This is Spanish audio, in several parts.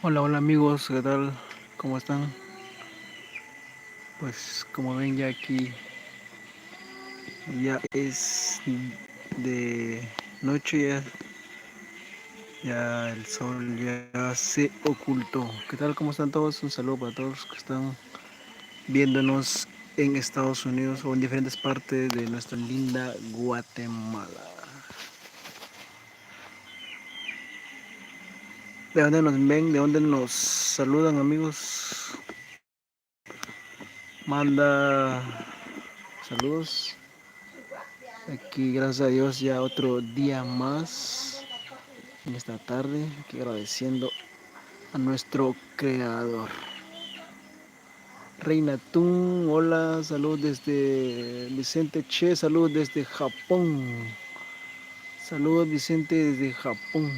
Hola, hola amigos, ¿qué tal? ¿Cómo están? Pues como ven ya aquí ya es de noche, ya el sol ya se ocultó. ¿Qué tal? ¿Cómo están todos? Un saludo para todos que están viéndonos en Estados Unidos o en diferentes partes de nuestra linda Guatemala. ¿De dónde nos ven? ¿De dónde nos saludan amigos? Manda saludos. Aquí, gracias a Dios, ya otro día más en esta tarde. Aquí agradeciendo a nuestro creador. Reina Tun, hola, salud desde Vicente Che, salud desde Japón. Saludos Vicente desde Japón.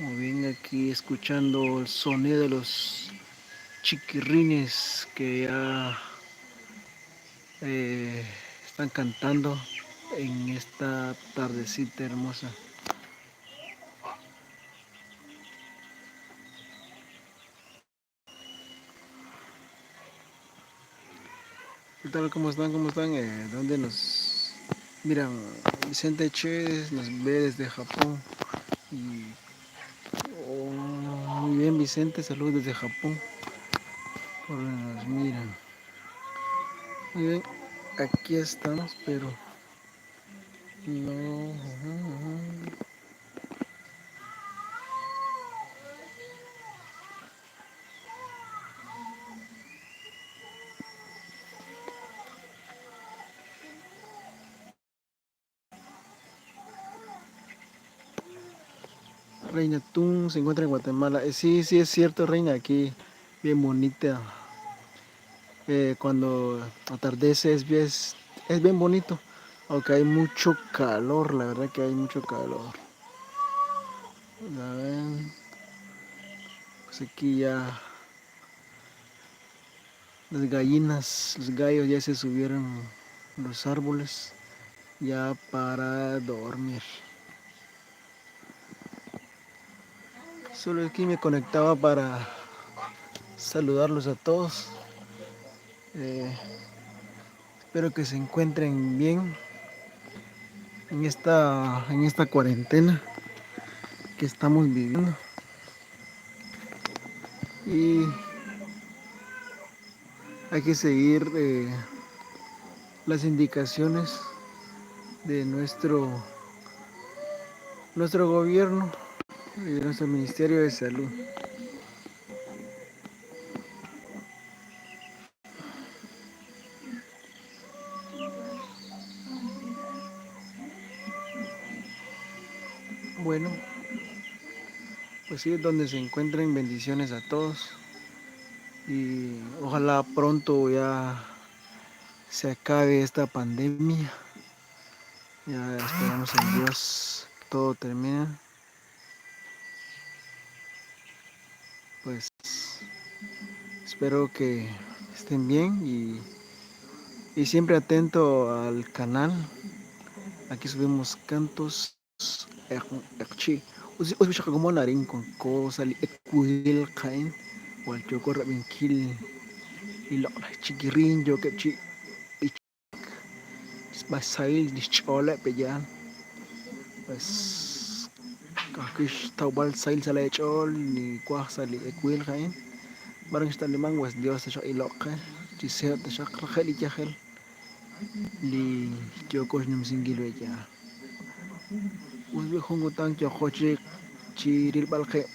Muy bien, aquí escuchando el sonido de los chiquirrines que ya eh, están cantando en esta tardecita hermosa. ¿Qué tal? ¿Cómo están? ¿Cómo están? ¿Dónde nos miran? Vicente Che nos ve desde Japón. Y, oh, muy bien, Vicente, saludos desde Japón. Por donde nos miran. Muy bien, aquí estamos, pero no. Reina Tun se encuentra en Guatemala. Sí, sí, es cierto, Reina, aquí bien bonita. Cuando atardece es bien bonito. Aunque hay mucho calor, la verdad que hay mucho calor. A ver, pues aquí ya las gallinas, los gallos ya se subieron a los árboles ya para dormir. Solo aquí me conectaba para saludarlos a todos. Eh, espero que se encuentren bien en esta cuarentena que estamos viviendo. Y hay que seguir las indicaciones de nuestro gobierno y de nuestro Ministerio de Salud. Bueno, pues sí, donde se encuentren bendiciones a todos y ojalá pronto ya se acabe esta pandemia. Ya esperamos en Dios todo termine. Pues espero que estén bien y siempre atento al canal. Aquí subimos cantos. Erchi. Usi shaka como narin con cosa li ekwil kain. Wal joko rabin kil ilo chikirin yo que chi basail dischola peyan. Pues kakish tawal sail sala echol ni kwah sali ekwil kain. Barang sta limang was Dios sa ilo ka. Chiseo ta shak rakhel ichahel. Li joko nim singilo ya. Usbi hongo tang yo khochi chiril balke